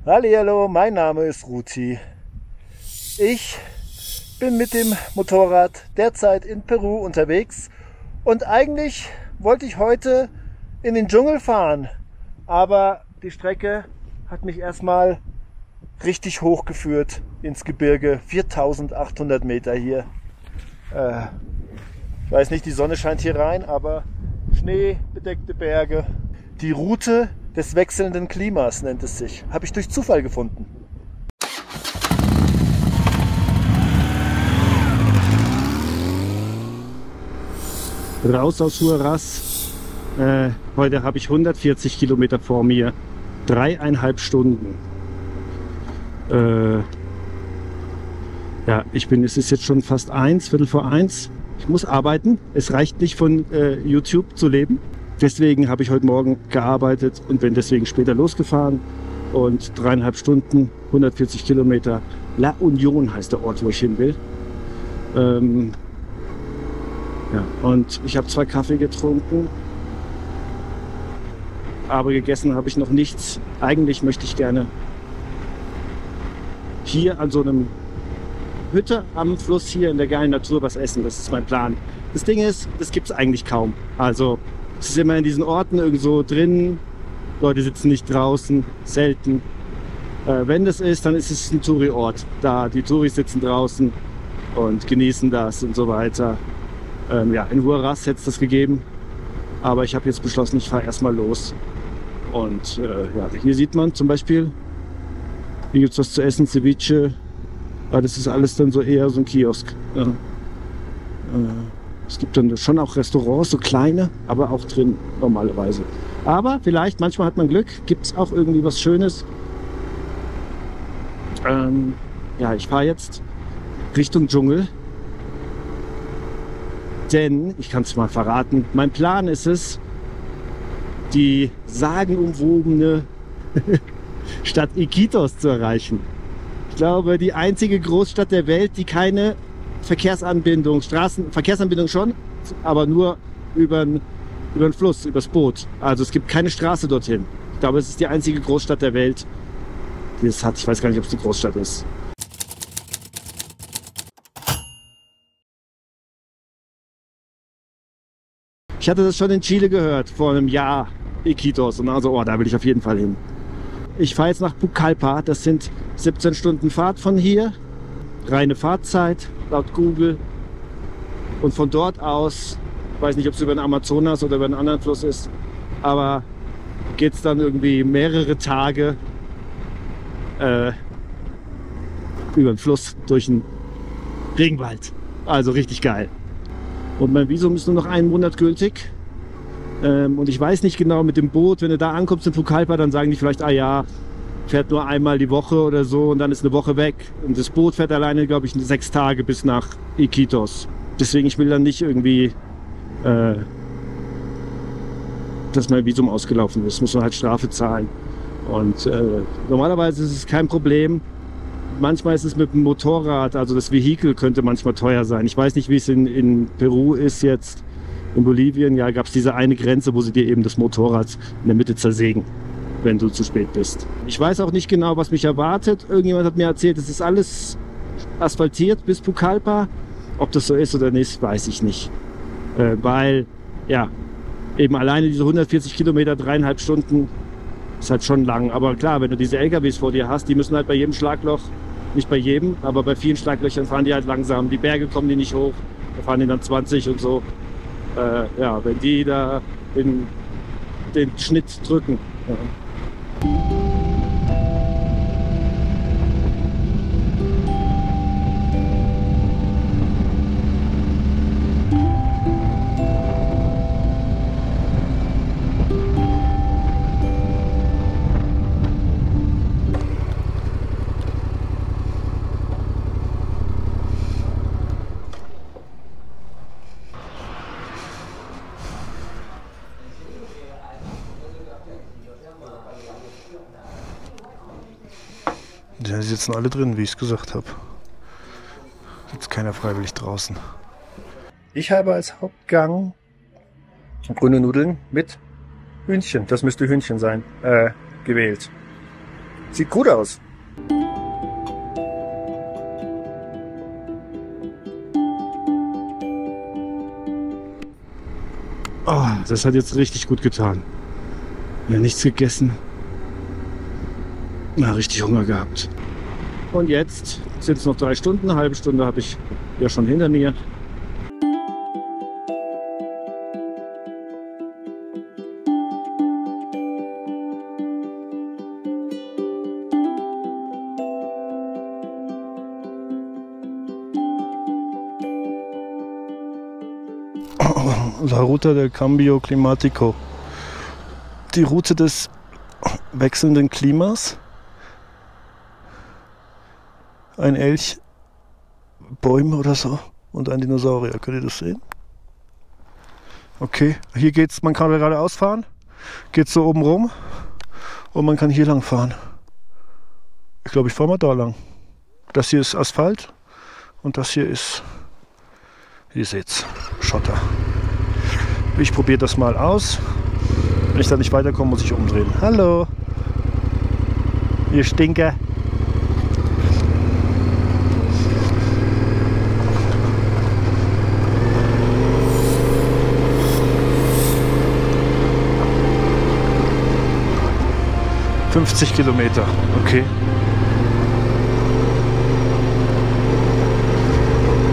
Hallihallo, mein Name ist Ruti. Ich bin mit dem Motorrad derzeit in Peru unterwegs und eigentlich wollte ich heute in den Dschungel fahren, aber die Strecke hat mich erstmal richtig hochgeführt ins Gebirge, 4800 Meter hier. Ich weiß nicht, die Sonne scheint hier rein, aber schneebedeckte Berge. Die Route des wechselnden Klimas nennt es sich. Habe ich durch Zufall gefunden. Raus aus Huaraz. Heute habe ich 140 Kilometer vor mir. 3,5 Stunden. Ja, es ist jetzt schon fast 1:15. Ich muss arbeiten. Es reicht nicht von YouTube zu leben. Deswegen habe ich heute Morgen gearbeitet und bin deswegen später losgefahren. Und 3,5 Stunden, 140 Kilometer. La Union heißt der Ort, wo ich hin will. Ja, und ich habe 2 Kaffee getrunken. Aber gegessen habe ich noch nichts. Eigentlich möchte ich gerne hier an so einem Hütte am Fluss hier in der geilen Natur was essen. Das ist mein Plan. Das Ding ist, das gibt es eigentlich kaum. Also es ist immer in diesen Orten irgendwo drin. Leute sitzen nicht draußen, selten. Wenn das ist, dann ist es ein Touri-Ort. Da die Touris sitzen draußen und genießen das und so weiter. Ja, in Huaraz hätte es das gegeben. Aber ich habe jetzt beschlossen, ich fahre erstmal los. Und ja, hier sieht man zum Beispiel, hier gibt es was zu essen, Ceviche. Aber das ist alles dann so eher so ein Kiosk. Ja. Es gibt dann schon auch Restaurants, so kleine, aber auch drin normalerweise. Aber vielleicht, manchmal hat man Glück, gibt es auch irgendwie was Schönes. Ja, ich fahre jetzt Richtung Dschungel. Denn, ich kann es mal verraten, mein Plan ist es, die sagenumwobene Stadt Iquitos zu erreichen. Ich glaube, die einzige Großstadt der Welt, die keine Verkehrsanbindung, Verkehrsanbindung schon, aber nur über den Fluss, übers Boot. Also es gibt keine Straße dorthin. Ich glaube, es ist die einzige Großstadt der Welt, die es hat. Ich weiß gar nicht, ob es eine Großstadt ist. Ich hatte das schon in Chile gehört, vor einem Jahr, Iquitos. Und also, oh, da will ich auf jeden Fall hin. Ich fahre jetzt nach Pucallpa, das sind 17 Stunden Fahrt von hier. Reine Fahrzeit, laut Google. Und von dort aus, ich weiß nicht, ob es über den Amazonas oder über einen anderen Fluss ist, aber geht es dann irgendwie mehrere Tage über den Fluss durch den Regenwald. Also richtig geil. Und mein Visum ist nur noch 1 Monat gültig. Und ich weiß nicht genau mit dem Boot, wenn du da ankommst in Pucallpa, dann sagen die vielleicht, ah ja, fährt nur einmal die Woche oder so und dann ist eine Woche weg. Und das Boot fährt alleine, glaube ich, 6 Tage bis nach Iquitos. Deswegen, ich will dann nicht irgendwie, dass mein Visum ausgelaufen ist. Muss man halt Strafe zahlen. Und normalerweise ist es kein Problem. Manchmal ist es mit dem Motorrad, also das Vehikel könnte manchmal teuer sein. Ich weiß nicht, wie es in Peru ist jetzt. In Bolivien, ja, gab es diese eine Grenze, wo sie dir eben das Motorrad in der Mitte zersägen, wenn du zu spät bist. Ich weiß auch nicht genau, was mich erwartet. Irgendjemand hat mir erzählt, es ist alles asphaltiert bis Pucallpa. Ob das so ist oder nicht, weiß ich nicht. Weil, ja, eben alleine diese 140 Kilometer, 3,5 Stunden, ist halt schon lang. Aber klar, wenn du diese LKWs vor dir hast, die müssen halt bei jedem Schlagloch, nicht bei jedem, aber bei vielen Schlaglöchern fahren die halt langsam. Die Berge kommen die nicht hoch, da fahren die dann 20 und so. Ja, wenn die da den Schnitt drücken. Ja. Ja, die sitzen alle drin, wie ich es gesagt habe. Sitzt keiner freiwillig draußen. Ich habe als Hauptgang grüne Nudeln mit Hühnchen, das müsste Hühnchen sein, gewählt. Sieht gut aus. Oh, das hat jetzt richtig gut getan. Ja, nichts gegessen. Na, richtig Hunger gehabt. Und jetzt sind es noch 3 Stunden. Eine halbe Stunde habe ich ja schon hinter mir. La Ruta del Cambio Climatico. Die Route des wechselnden Klimas. Ein Elch, Bäume oder so und ein Dinosaurier. Könnt ihr das sehen? Okay, hier geht's, man kann geradeaus fahren, geht so oben rum und man kann hier lang fahren. Ich glaube, ich fahre mal da lang. Das hier ist Asphalt und das hier ist, ihr seht's, Schotter. Ich probiere das mal aus. Wenn ich da nicht weiterkomme, muss ich umdrehen. Hallo, ihr Stinker. ...50 Kilometer, okay.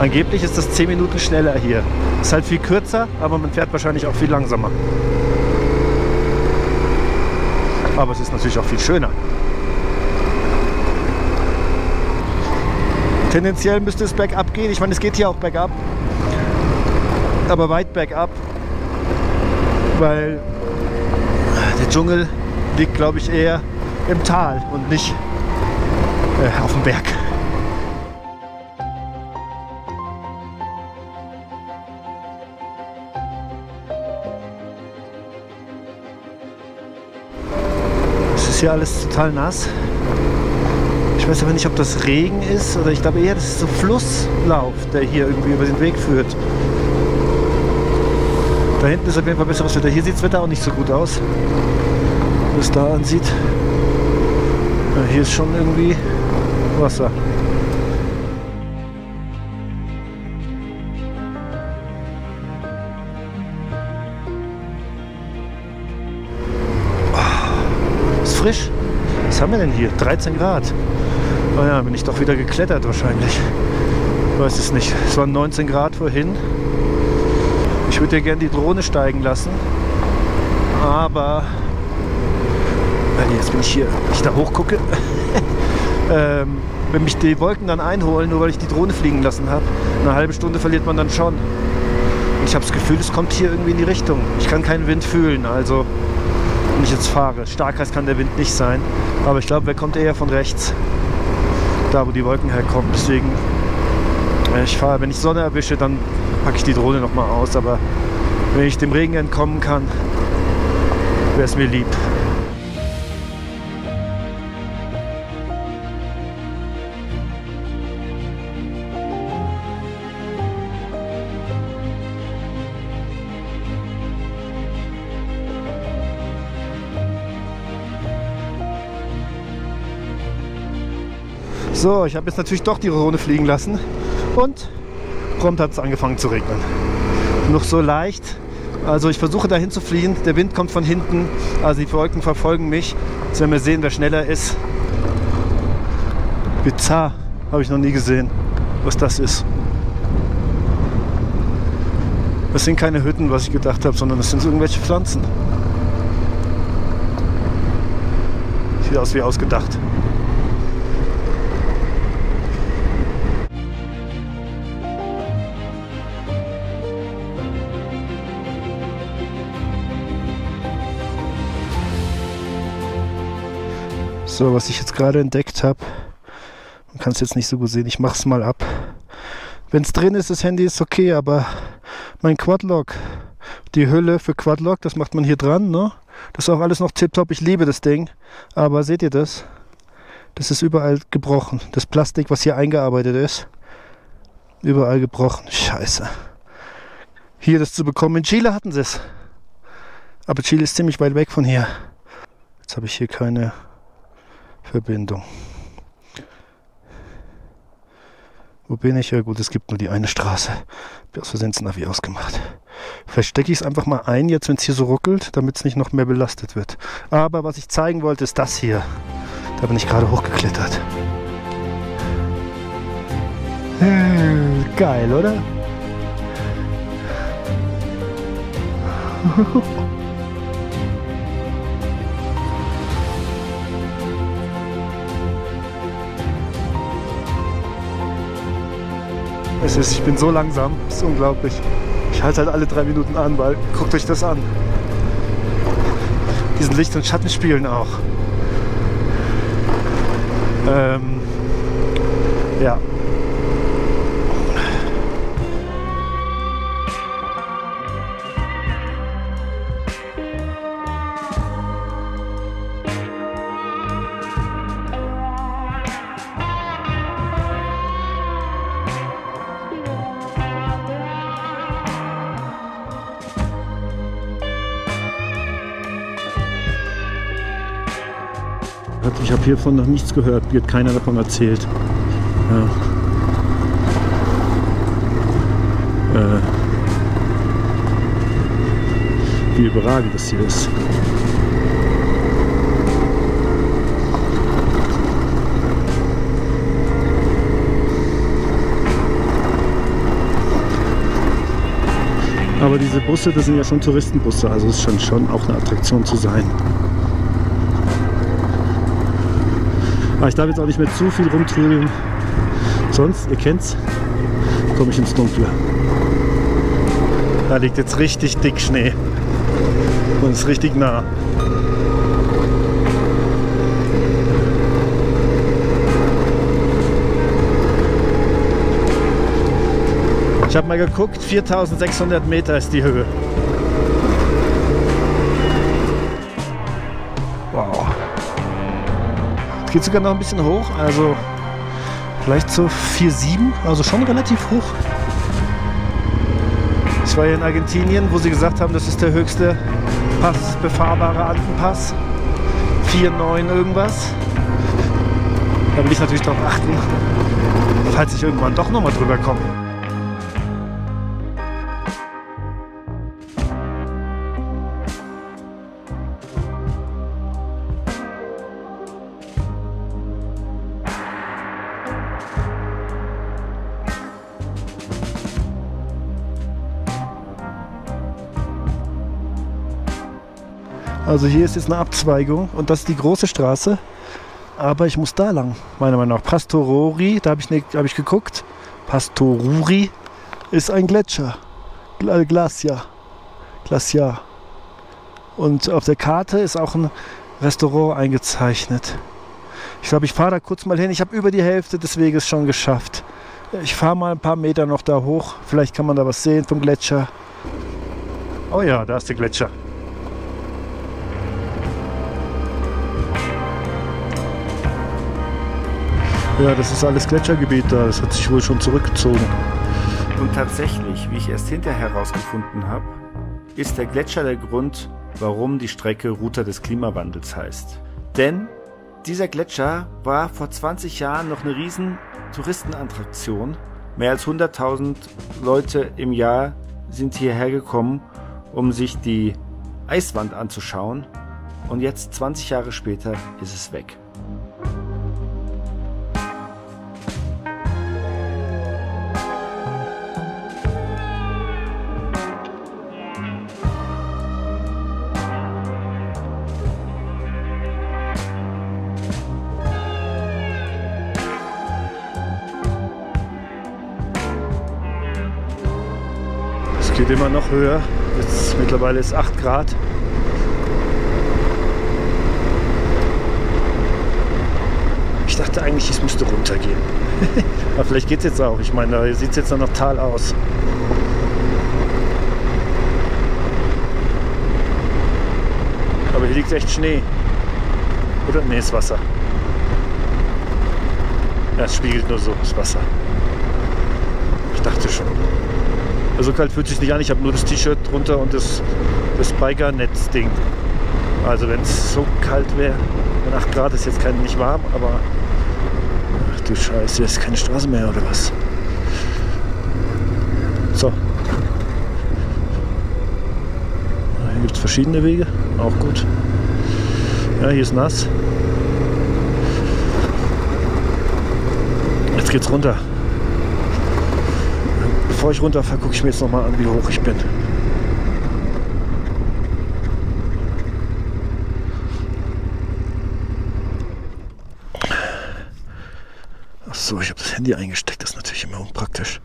Angeblich ist das 10 Minuten schneller hier. Ist halt viel kürzer, aber man fährt wahrscheinlich auch viel langsamer. Aber es ist natürlich auch viel schöner. Tendenziell müsste es bergab gehen. Ich meine, es geht hier auch bergab. Aber weit bergab. Weil der Dschungel liegt, glaube ich, eher im Tal und nicht auf dem Berg. Es ist hier alles total nass. Ich weiß aber nicht, ob das Regen ist oder ich glaube eher, das ist so Flusslauf, der hier irgendwie über den Weg führt. Da hinten ist auf jeden Fall besseres Wetter. Hier sieht das Wetter auch nicht so gut aus. Wenn man es da ansieht. Ja, hier ist schon irgendwie Wasser. Ist frisch. Was haben wir denn hier? 13 Grad. Oh ja, bin ich doch wieder geklettert wahrscheinlich. Ich weiß es nicht. Es waren 19 Grad vorhin. Ich würde ja gerne die Drohne steigen lassen. Aber jetzt bin ich hier, wenn ich da hoch gucke, wenn mich die Wolken dann einholen, nur weil ich die Drohne fliegen lassen habe, eine halbe Stunde verliert man dann schon. Und ich habe das Gefühl, es kommt hier irgendwie in die Richtung. Ich kann keinen Wind fühlen, also wenn ich jetzt fahre. Starkheit kann der Wind nicht sein, aber ich glaube, er kommt eher von rechts, da wo die Wolken herkommen. Deswegen, ich fahre, wenn ich Sonne erwische, dann packe ich die Drohne noch mal aus, aber wenn ich dem Regen entkommen kann, wäre es mir lieb. So, ich habe jetzt natürlich doch die Drohne fliegen lassen und prompt hat es angefangen zu regnen. Noch so leicht, also ich versuche dahin zu fliehen, der Wind kommt von hinten, also die Wolken verfolgen mich. Jetzt werden wir sehen, wer schneller ist. Bizarr, habe ich noch nie gesehen, was das ist. Das sind keine Hütten, was ich gedacht habe, sondern das sind irgendwelche Pflanzen. Sieht aus wie ausgedacht. So, was ich jetzt gerade entdeckt habe, man kann es jetzt nicht so gut sehen, ich mache es mal ab. Wenn es drin ist, das Handy ist okay, aber mein Quadlock, die Hülle für Quadlock, das macht man hier dran, ne? Das ist auch alles noch tipptopp, ich liebe das Ding, aber seht ihr das? Das ist überall gebrochen, das Plastik, was hier eingearbeitet ist, überall gebrochen, scheiße. Hier das zu bekommen, in Chile hatten sie es, aber Chile ist ziemlich weit weg von hier. Jetzt habe ich hier keine Verbindung. Wo bin ich? Ja gut, es gibt nur die eine Straße. Ich habe aus Versehen das Navi ausgemacht. Vielleicht stecke ich es einfach mal ein, jetzt wenn es hier so ruckelt, damit es nicht noch mehr belastet wird. Aber was ich zeigen wollte, ist das hier. Da bin ich gerade hochgeklettert. Geil, oder? Ich bin so langsam, das ist unglaublich. Ich halte halt alle 3 Minuten an, weil guckt euch das an. Diesen Licht- und Schattenspielen auch. Ja. Ich habe hiervon noch nichts gehört, mir hat keiner davon erzählt. Ja. Wie überragend das hier ist. Aber diese Busse, das sind ja schon Touristenbusse, also es ist schon auch eine Attraktion zu sein. Aber ich darf jetzt auch nicht mehr zu viel rumtrödeln. Sonst, ihr kennt's, komme ich ins Dunkle. Da liegt jetzt richtig dick Schnee. Und ist richtig nah. Ich habe mal geguckt, 4600 Meter ist die Höhe. Wow. Es geht sogar noch ein bisschen hoch, also vielleicht so 4,7, also schon relativ hoch. Ich war hier in Argentinien, wo sie gesagt haben, das ist der höchste Pass, befahrbare Andenpass. 4,9 irgendwas. Da will ich natürlich darauf achten, falls ich irgendwann doch nochmal drüber komme. Also hier ist jetzt eine Abzweigung und das ist die große Straße, aber ich muss da lang, meiner Meinung nach. Pastoruri, da hab ich geguckt, Pastoruri ist ein Gletscher, Glaciar. Und auf der Karte ist auch ein Restaurant eingezeichnet. Ich glaube, ich fahre da kurz mal hin, ich habe über die Hälfte des Weges schon geschafft. Ich fahre mal ein paar Meter noch da hoch, vielleicht kann man da was sehen vom Gletscher. Oh ja, da ist der Gletscher. Ja, das ist alles Gletschergebiet da, das hat sich wohl schon zurückgezogen. Und tatsächlich, wie ich erst hinterher herausgefunden habe, ist der Gletscher der Grund, warum die Strecke Route des Klimawandels heißt. Denn dieser Gletscher war vor 20 Jahren noch eine riesen Touristenattraktion. Mehr als 100.000 Leute im Jahr sind hierher gekommen, um sich die Eiswand anzuschauen. Und jetzt, 20 Jahre später, ist es weg. Geht immer noch höher. Jetzt mittlerweile ist 8 Grad. Ich dachte eigentlich, es müsste runtergehen. Aber vielleicht geht es jetzt auch. Ich meine, da sieht es jetzt noch nach Tal aus. Aber hier liegt echt Schnee. Oder? Nee, ist Wasser. Ja, es spiegelt nur so, das Wasser. Ich dachte schon. So kalt fühlt es sich nicht an, ich habe nur das T-Shirt drunter und das Biker-Netz-Ding. Also wenn es so kalt wäre, Mit 8 Grad ist jetzt nicht warm, aber ach du Scheiße, hier ist keine Straße mehr oder was? So. Hier gibt es verschiedene Wege, auch gut. Ja, hier ist nass. Jetzt geht's runter. Bevor ich runterfahre, gucke ich mir jetzt noch mal an, wie hoch ich bin. Ach so, ich habe das Handy eingesteckt, das ist natürlich immer unpraktisch.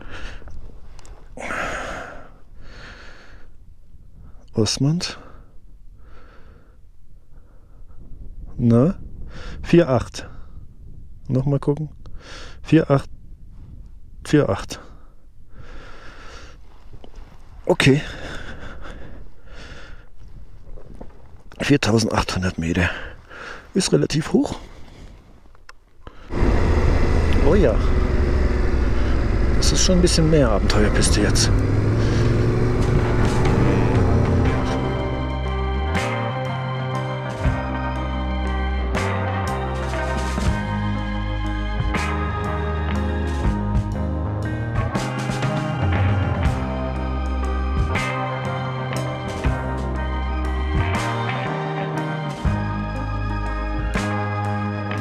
Osmond. Na? 4,8. Nochmal gucken. 4,8. 4,8. Okay. 4.800 Meter. Ist relativ hoch. Oh ja. Das ist schon ein bisschen mehr Abenteuerpiste jetzt.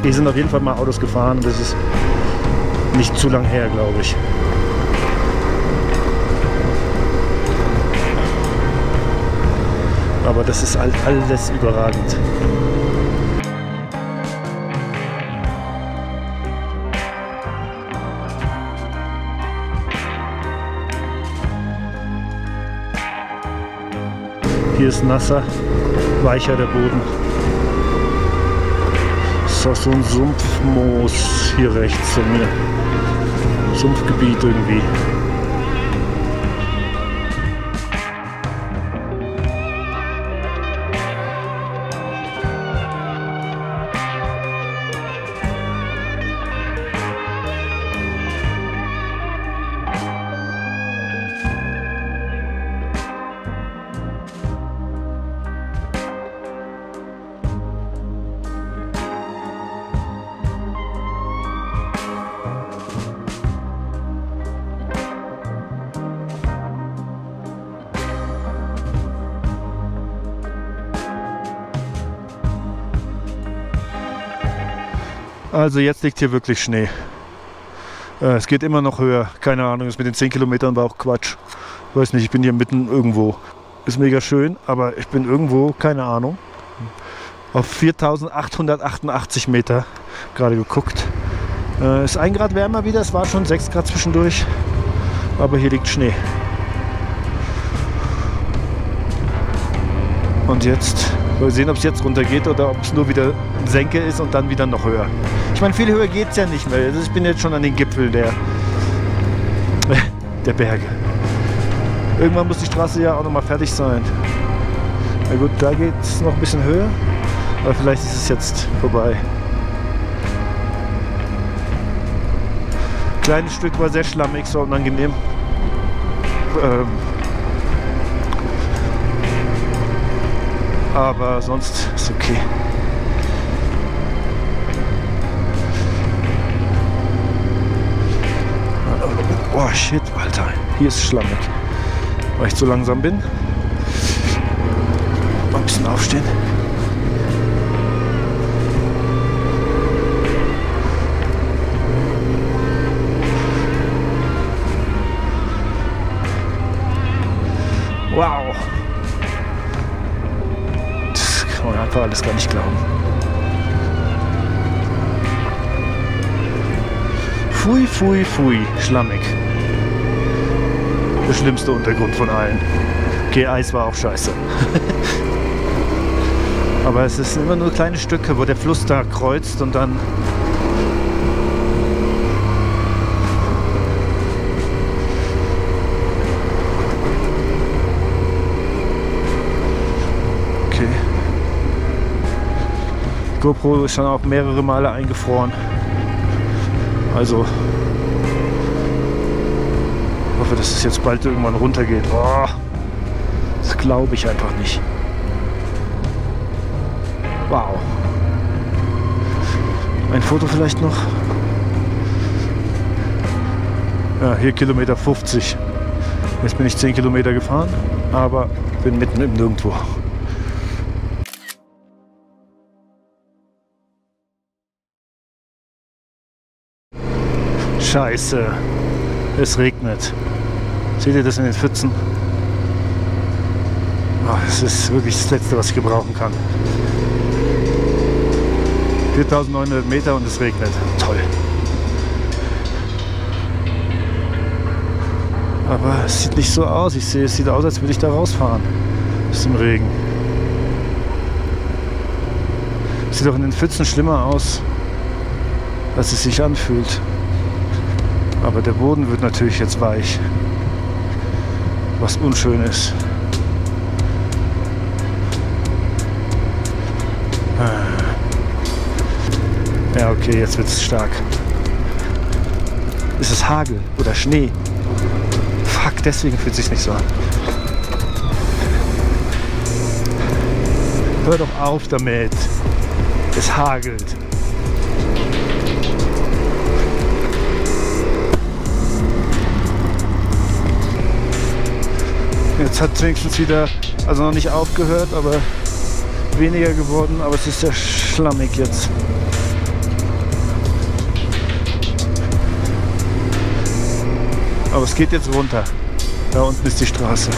Hier sind auf jeden Fall mal Autos gefahren und das ist nicht zu lang her, glaube ich. Aber das ist alles überragend. Hier ist nasser, weicher der Boden. Das ist auch so ein Sumpfmoos hier rechts von mir. Sumpfgebiet irgendwie. Also jetzt liegt hier wirklich Schnee. Es geht immer noch höher. Keine Ahnung, das mit den 10 Kilometern war auch Quatsch. Weiß nicht, ich bin hier mitten irgendwo. Ist mega schön, aber ich bin irgendwo, keine Ahnung, auf 4.888 Meter gerade geguckt. Ist 1 Grad wärmer wieder, es war schon 6 Grad zwischendurch. Aber hier liegt Schnee. Und jetzt, mal sehen, ob es jetzt runtergeht oder ob es nur wieder eine Senke ist und dann wieder noch höher. Ich meine, viel höher geht es ja nicht mehr. Ich bin jetzt schon an den Gipfel der Berge. Irgendwann muss die Straße ja auch noch mal fertig sein. Na gut, da geht es noch ein bisschen höher, aber vielleicht ist es jetzt vorbei. Kleines Stück war sehr schlammig, so unangenehm. Aber sonst ist okay. Oh shit, Alter, hier ist schlammig. Weil ich zu langsam bin. Mal ein bisschen aufstehen. Wow. Das kann man einfach alles gar nicht glauben. Pfui, pfui, pfui, schlammig. Der schlimmste Untergrund von allen. Okay, Eis war auch scheiße. Aber es sind immer nur kleine Stücke, wo der Fluss da kreuzt und dann... Okay. GoPro ist schon auch mehrere Male eingefroren. Also... Ich hoffe, dass es jetzt bald irgendwann runtergeht. Oh, das glaube ich einfach nicht. Wow. Ein Foto vielleicht noch. Ja, hier Kilometer 50. Jetzt bin ich 10 Kilometer gefahren, aber bin mitten im Nirgendwo. Scheiße, es regnet. Seht ihr das in den Pfützen? Oh, das ist wirklich das Letzte, was ich gebrauchen kann. 4.900 Meter und es regnet. Toll. Aber es sieht nicht so aus. Ich sehe, es sieht aus, als würde ich da rausfahren. Aus dem Regen. Es sieht doch in den Pfützen schlimmer aus, als es sich anfühlt. Aber der Boden wird natürlich jetzt weich. Was unschön ist. Ja, okay, jetzt wird es stark. Ist es Hagel oder Schnee? Fuck, deswegen fühlt es sich nicht so an. Hör doch auf damit. Es hagelt. Jetzt hat es wenigstens wieder, also noch nicht aufgehört, aber weniger geworden, aber es ist sehr schlammig jetzt. Aber es geht jetzt runter. Da unten ist die Straße.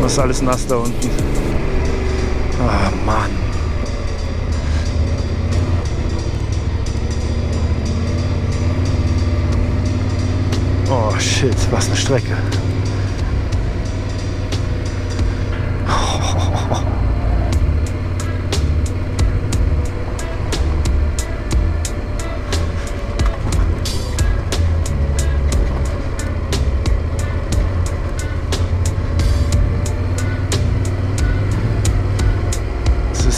Das ist alles nass da unten. Ah, Mann. Oh shit, was eine Strecke.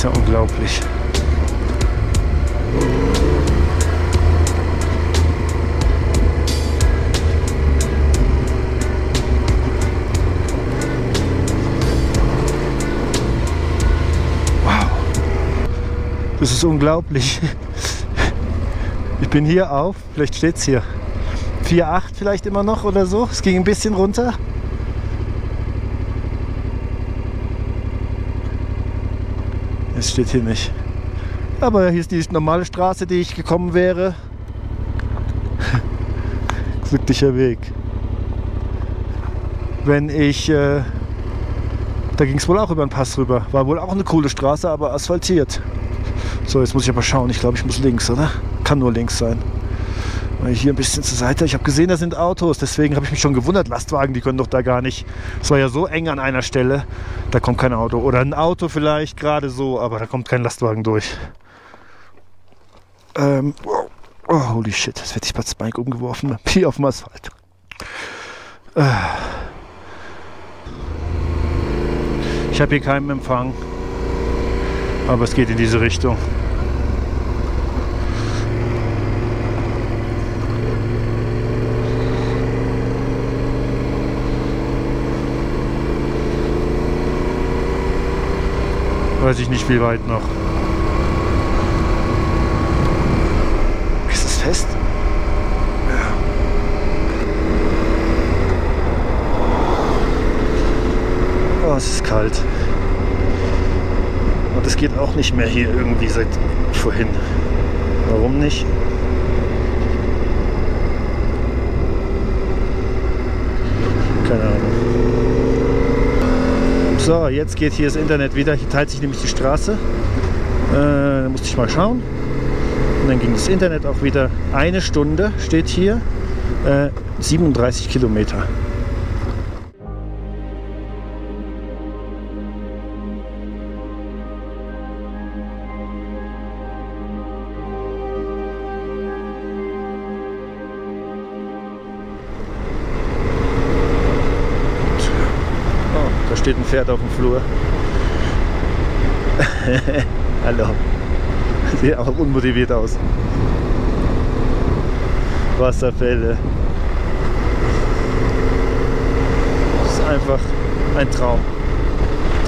Ja, unglaublich. Wow. Das ist unglaublich. Ich bin hier auf, vielleicht steht es hier, 4,8 vielleicht immer noch oder so. Es ging ein bisschen runter. Es steht hier nicht. Aber hier ist die normale Straße, die ich gekommen wäre. Glücklicher Weg. Wenn ich... da ging es wohl auch über den Pass rüber. War wohl auch eine coole Straße, aber asphaltiert. So, jetzt muss ich aber schauen. Ich glaube, ich muss links, oder? Kann nur links sein. Hier ein bisschen zur Seite. Ich habe gesehen, da sind Autos. Deswegen habe ich mich schon gewundert. Lastwagen, die können doch da gar nicht. Es war ja so eng an einer Stelle. Da kommt kein Auto. Oder ein Auto vielleicht gerade so, aber da kommt kein Lastwagen durch. Oh, holy shit. Jetzt werde ich das Bike umgeworfen. Hier auf dem Asphalt. Ich habe hier keinen Empfang. Aber es geht in diese Richtung. Weiß ich nicht, wie weit noch. Ist es fest? Ja. Oh, es ist kalt. Und es geht auch nicht mehr hier irgendwie seit vorhin. Warum nicht? Keine Ahnung. So, jetzt geht hier das Internet wieder. Hier teilt sich nämlich die Straße. Da musste ich mal schauen. Und dann ging das Internet auch wieder. 1 Stunde steht hier. 37 Kilometer. Da steht ein Pferd auf dem Flur. Hallo. Sieht auch unmotiviert aus. Wasserfälle. Das ist einfach ein Traum.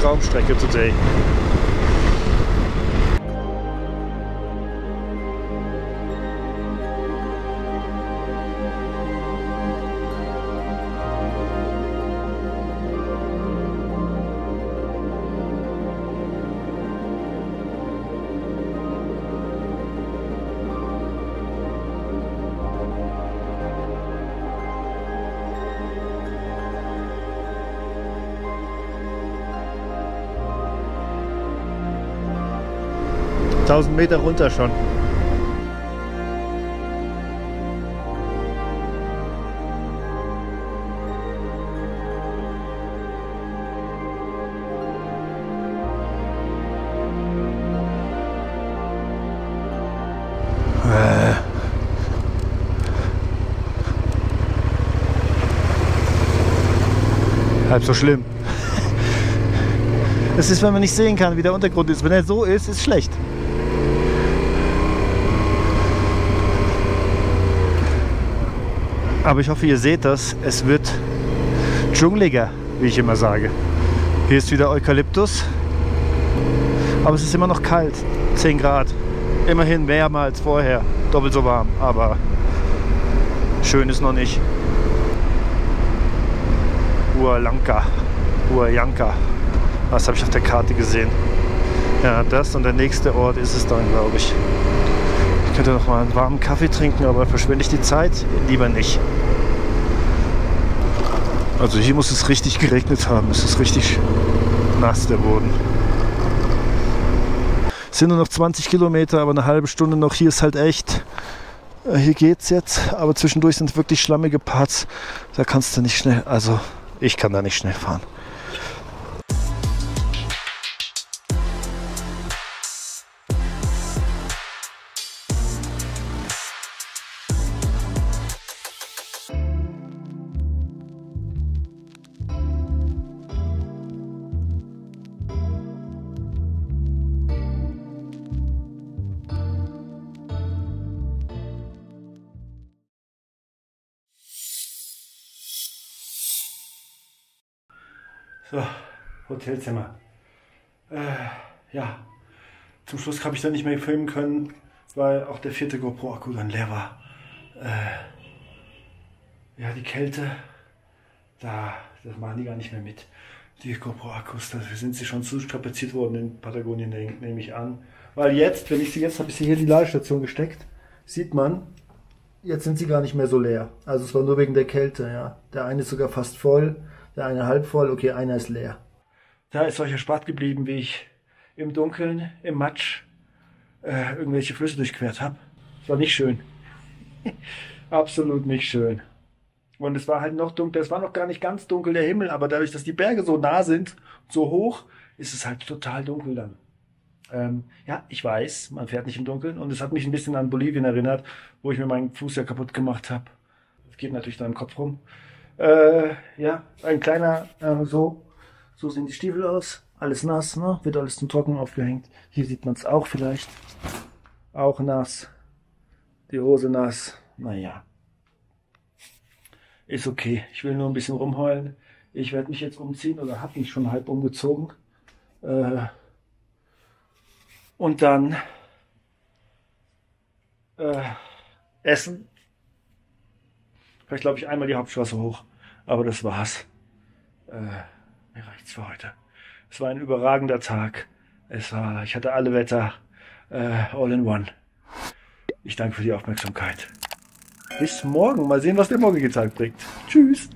Traumstrecke today. 1000 Meter runter schon. Halb so schlimm. Es ist, wenn man nicht sehen kann, wie der Untergrund ist. Wenn er so ist, ist schlecht. Aber ich hoffe, ihr seht das. Es wird dschungeliger, wie ich immer sage. Hier ist wieder Eukalyptus. Aber es ist immer noch kalt. 10 Grad. Immerhin wärmer als vorher. Doppelt so warm. Aber schön ist noch nicht. Huayanca. Was habe ich auf der Karte gesehen? Ja, das und der nächste Ort ist es dann, glaube ich. Ich könnte noch mal einen warmen Kaffee trinken, aber verschwende ich die Zeit? Lieber nicht. Also hier muss es richtig geregnet haben. Es ist richtig nass, der Boden. Es sind nur noch 20 Kilometer, aber eine halbe Stunde noch. Hier ist halt echt... Hier geht's jetzt, aber zwischendurch sind wirklich schlammige Parts. Da kannst du nicht schnell... Also... Ich kann da nicht schnell fahren. So, Hotelzimmer. Ja, zum Schluss habe ich dann nicht mehr filmen können, weil auch der 4. GoPro-Akku dann leer war. Ja, die Kälte, das machen die gar nicht mehr mit. Die GoPro-Akkus, dafür sind sie schon zu strapaziert worden in Patagonien, nehme ich an. Weil jetzt, habe ich sie hier in die Ladestation gesteckt, sieht man, jetzt sind sie gar nicht mehr so leer. Also es war nur wegen der Kälte, ja. Der eine ist sogar fast voll. Der eine halb voll, okay, einer ist leer. Da ist euch erspart geblieben, wie ich im Dunkeln, im Matsch, irgendwelche Flüsse durchquert habe. Das war nicht schön. Absolut nicht schön. Und es war halt noch dunkel, es war noch gar nicht ganz dunkel, der Himmel, aber dadurch, dass die Berge so nah sind, so hoch, ist es halt total dunkel dann. Ja, ich weiß, man fährt nicht im Dunkeln und es hat mich ein bisschen an Bolivien erinnert, wo ich mir meinen Fuß ja kaputt gemacht habe. Das geht natürlich dann im Kopf rum. Ja, ein kleiner, so sehen die Stiefel aus. Alles nass, ne? Wird alles zum Trocknen aufgehängt. Hier sieht man es auch vielleicht. Auch nass. Die Hose nass. Naja. Ist okay. Ich will nur ein bisschen rumheulen. Ich werde mich jetzt umziehen oder habe mich schon halb umgezogen. Und dann essen. Vielleicht glaube ich einmal die Hauptstraße hoch, aber das war's. Mir reicht's für heute. Es war ein überragender Tag. Ich hatte alle Wetter, all in one. Ich danke für die Aufmerksamkeit. Bis morgen. Mal sehen, was der morgige Tag bringt. Tschüss.